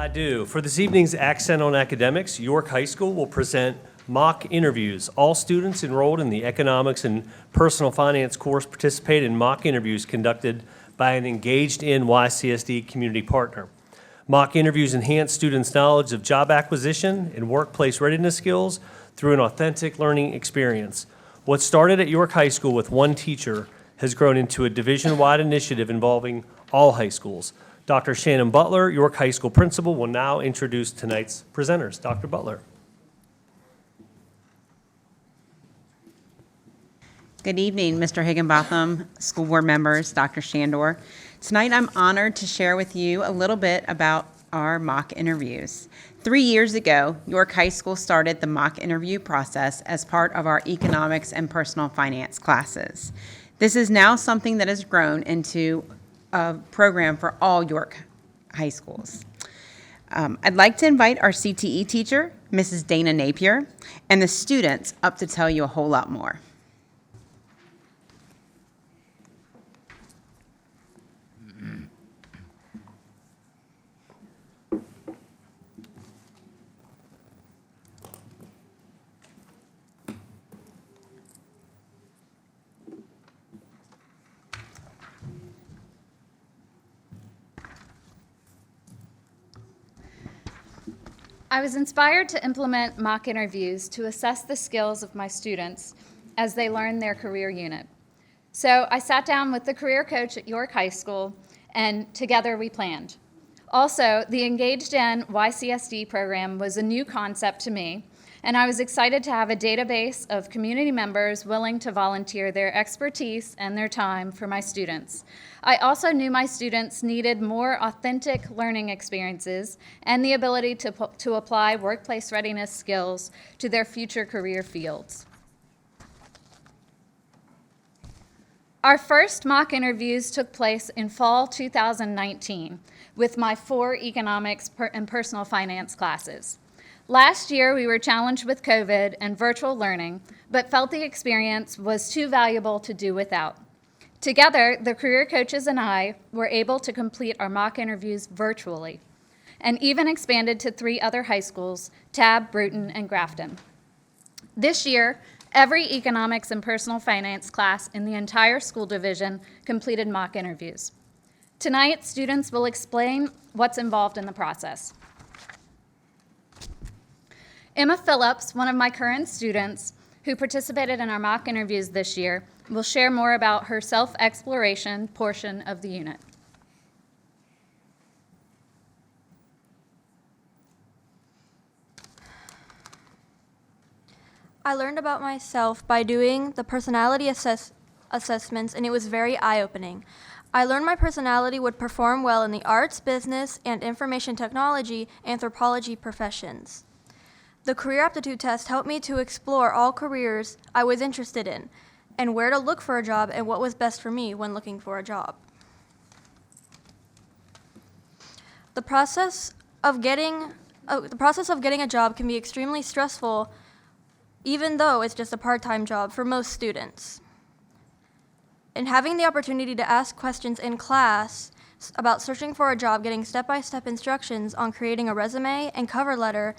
I do. For this evening's Accent on Academics, York High School will present mock interviews. All students enrolled in the Economics and Personal Finance course participate in mock interviews conducted by an EngagedIN YCSD community partner. Mock interviews enhance students' knowledge of job acquisition and workplace readiness skills through an authentic learning experience. What started at York High School with one teacher has grown into a division-wide initiative involving all high schools. Dr. Shannon Butler, York High School principal, will now introduce tonight's presenters. Dr. Butler. Good evening, Mr. Higginbotham, school board members, Dr. Shandor. Tonight I'm honored to share with you a little bit about our mock interviews. 3 years ago, York High School started the mock interview process as part of our economics and personal finance classes. This is now something that has grown into a program for all York high schools. I'd like to invite our CTE teacher, Mrs. Dana Napier, and the students up to tell you a whole lot more. I was inspired to implement mock interviews to assess the skills of my students as they learn their career unit. So I sat down with the career coach at York High School, and together we planned. Also, the EngagedIN YCSD program was a new concept to me, and I was excited to have a database of community members willing to volunteer their expertise and their time for my students. I also knew my students needed more authentic learning experiences and the ability to apply workplace readiness skills to their future career fields. Our first mock interviews took place in fall 2019 with my 4 economics and personal finance classes. Last year, we were challenged with COVID and virtual learning, but felt the experience was too valuable to do without. Together, the career coaches and I were able to complete our mock interviews virtually, and even expanded to 3 other high schools, Tabb, Bruton, and Grafton. This year, every economics and personal finance class in the entire school division completed mock interviews. Tonight, students will explain what's involved in the process. Emma Phillips, one of my current students who participated in our mock interviews this year, will share more about her self-exploration portion of the unit. I learned about myself by doing the personality assessments, and it was very eye-opening. I learned my personality would perform well in the arts, business, and information technology, anthropology professions. The career aptitude test helped me to explore all careers I was interested in, and where to look for a job and what was best for me when looking for a job. The process of getting a job can be extremely stressful, even though it's just a part-time job for most students. And having the opportunity to ask questions in class about searching for a job, getting step-by-step instructions on creating a resume and cover letter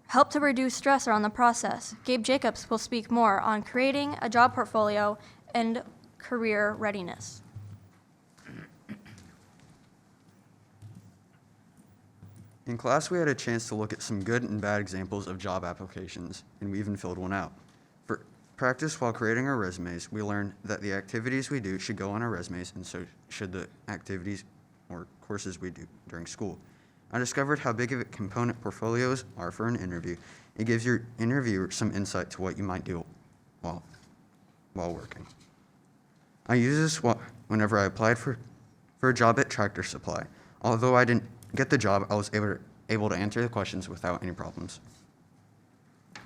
help to reduce stress around the process. Gabe Jacobs will speak more on creating a job portfolio and career readiness. In class, we had a chance to look at some good and bad examples of job applications, and we even filled one out. For practice while creating our resumes, we learned that the activities we do should go on our resumes, and so should the activities or courses we do during school. I discovered how big of a component portfolios are for an interview. It gives your interviewer some insight to what you might do while working. I used this whenever I applied for a job at Tractor Supply. Although I didn't get the job, I was able to answer the questions without any problems.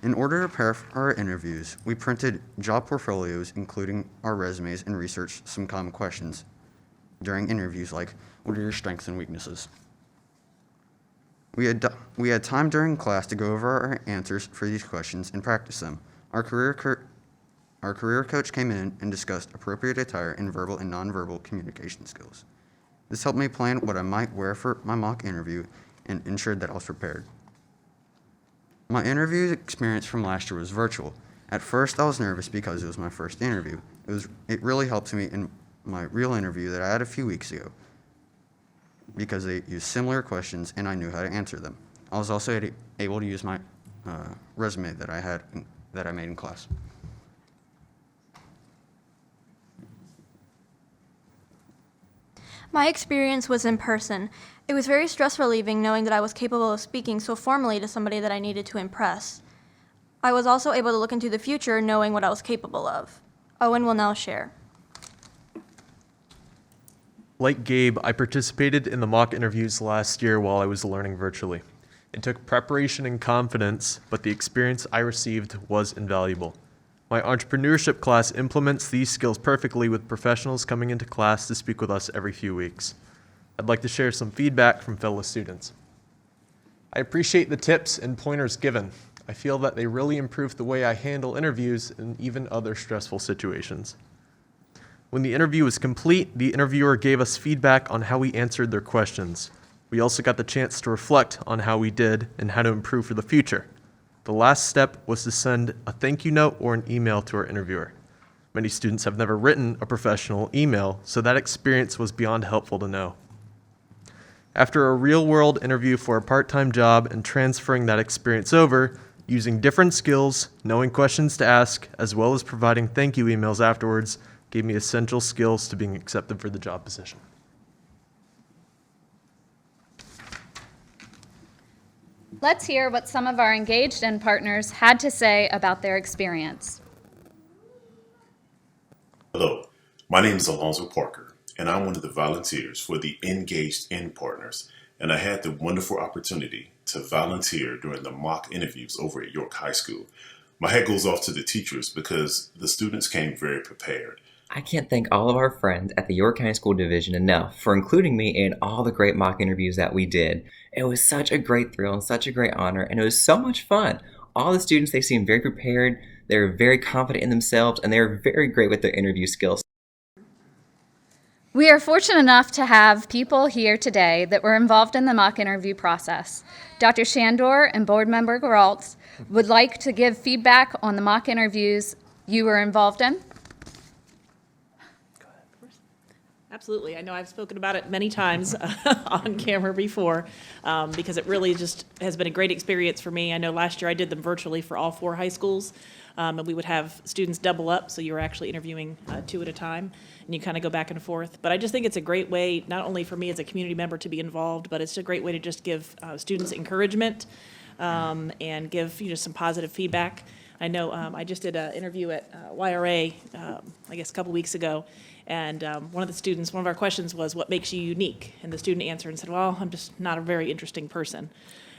In order to prepare for our interviews, we printed job portfolios, including our resumes, and researched some common questions during interviews, like, what are your strengths and weaknesses? We had time during class to go over our answers for these questions and practice them. Our career coach came in and discussed appropriate attire and verbal and nonverbal communication skills. This helped me plan what I might wear for my mock interview and ensured that I was prepared. My interview experience from last year was virtual. At first, I was nervous because it was my first interview. It really helped me in my real interview that I had a few weeks ago because they used similar questions and I knew how to answer them. I was also able to use my resume that I made in class. My experience was in person. It was very stress relieving knowing that I was capable of speaking so formally to somebody that I needed to impress. I was also able to look into the future knowing what I was capable of. Owen will now share. Like Gabe, I participated in the mock interviews last year while I was learning virtually. It took preparation and confidence, but the experience I received was invaluable. My entrepreneurship class implements these skills perfectly with professionals coming into class to speak with us every few weeks. I'd like to share some feedback from fellow students. I appreciate the tips and pointers given. I feel that they really improved the way I handle interviews and even other stressful situations. When the interview was complete, the interviewer gave us feedback on how we answered their questions. We also got the chance to reflect on how we did and how to improve for the future. The last step was to send a thank you note or an email to our interviewer. Many students have never written a professional email, so that experience was beyond helpful to know. After a real-world interview for a part-time job and transferring that experience over, using different skills, knowing questions to ask, as well as providing thank you emails afterwards, gave me essential skills to being accepted for the job position. Let's hear what some of our EngagedIN partners had to say about their experience. Hello, my name is Alonzo Parker, and I'm one of the volunteers for the EngagedIN partners, and I had the wonderful opportunity to volunteer during the mock interviews over at York High School. My hat goes off to the teachers because the students came very prepared. I can't thank all of our friends at the York High School Division enough for including me in all the great mock interviews that we did. It was such a great thrill and such a great honor, and it was so much fun. All the students, they seemed very prepared, they were very confident in themselves, and they were very great with their interview skills. We are fortunate enough to have people here today that were involved in the mock interview process. Dr. Shandor and Board Member Geraltz would like to give feedback on the mock interviews you were involved in. Absolutely. I know I've spoken about it many times on camera before because it really just has been a great experience for me. I know last year I did them virtually for all 4 high schools, and we would have students double up, so you were actually interviewing 2 at a time, and you kind of go back and forth. But I just think it's a great way, not only for me as a community member to be involved, but it's a great way to just give students encouragement and give some positive feedback. I know I just did an interview at YRA, I guess a couple weeks ago, and one of our questions was, what makes you unique? And the student answered and said, well, I'm just not a very interesting person.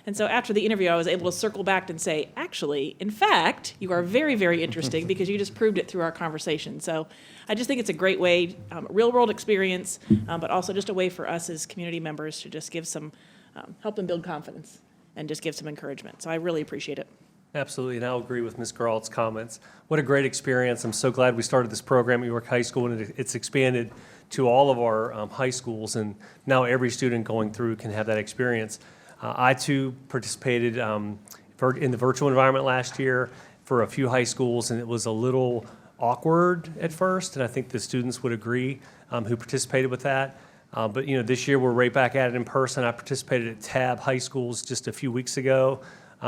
And so after the interview, I was able to circle back and say, actually, in fact, you are very, very interesting because you just proved it through our conversation. So I just think it's a great way, real-world experience, but also just a way for us as community members to just give some, help them build confidence and just give some encouragement. So I really appreciate it. Absolutely, and I'll agree with Ms. Geralt's comments. What a great experience. I'm so glad we started this program at York High School, and it's expanded to all of our high schools, and now every student going through can have that experience. I, too, participated in the virtual environment last year for a few high schools, and it was a little awkward at first, and I think the students would agree who participated with that. But this year we're right back at it in person. I participated at TAB High Schools just a few weeks ago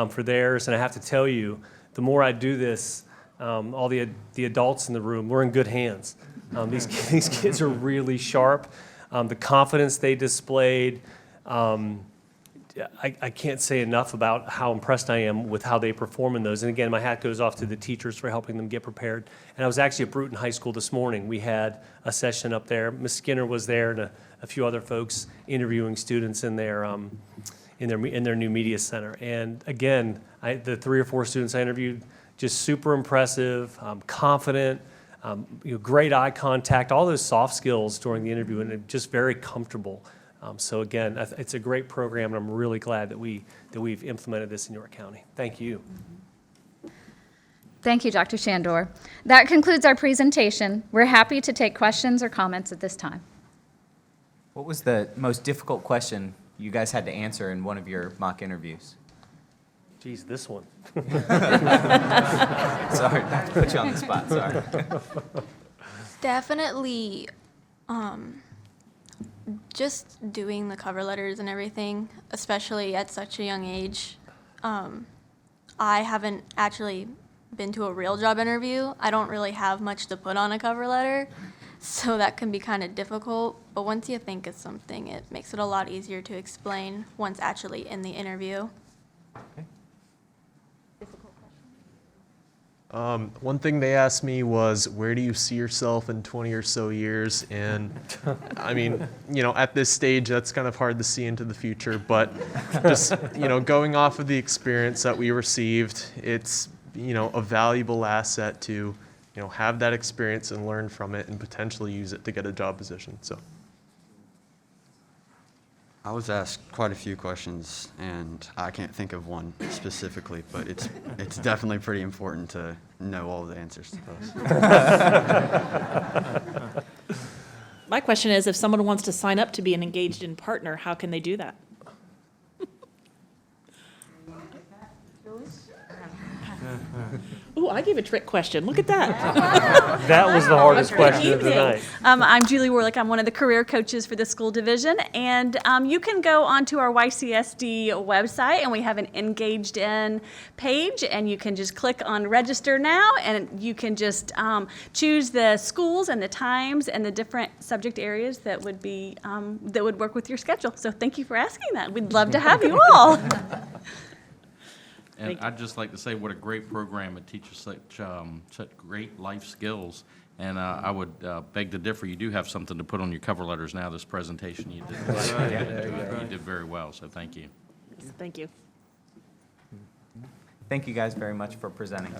for theirs, and I have to tell you, the more I do this, all the adults in the room, we're in good hands. These kids are really sharp. The confidence they displayed, I can't say enough about how impressed I am with how they perform in those. And again, my hat goes off to the teachers for helping them get prepared. And I was actually at Bruton High School this morning. We had a session up there. Ms. Skinner was there, and a few other folks interviewing students in their new media center. And again, the 3 or 4 students I interviewed, just super impressive, confident, great eye contact, all those soft skills during the interview, and just very comfortable. So again, it's a great program, and I'm really glad that we've implemented this in York County. Thank you. Thank you, Dr. Shandor. That concludes our presentation. We're happy to take questions or comments at this time. What was the most difficult question you guys had to answer in one of your mock interviews? Geez, this one. Sorry, not to put you on the spot, sorry. Definitely, just doing the cover letters and everything, especially at such a young age. I haven't actually been to a real job interview. I don't really have much to put on a cover letter, so that can be kind of difficult. But once you think of something, it makes it a lot easier to explain once actually in the interview. One thing they asked me was, where do you see yourself in 20 or so years? And I mean, at this stage, that's kind of hard to see into the future, but just, going off of the experience that we received, it's, a valuable asset to, have that experience and learn from it and potentially use it to get a job position, so. I was asked quite a few questions, and I can't think of one specifically, but it's definitely pretty important to know all the answers to those. My question is, if someone wants to sign up to be an engaged-in partner, how can they do that? Ooh, I gave a trick question. Look at that. That was the hardest question of the night. I'm Julie Warlick. I'm one of the career coaches for the school division. And you can go onto our YCSD website, and we have an Engaged In page, and you can just click on Register Now, and you can just choose the schools and the times and the different subject areas that would be that would work with your schedule. So thank you for asking that. We'd love to have you all. And I'd just like to say what a great program. It teaches such great life skills. And I would beg to differ. You do have something to put on your cover letters now, this presentation you did. You did very well, so thank you. Thank you. Thank you guys very much for presenting.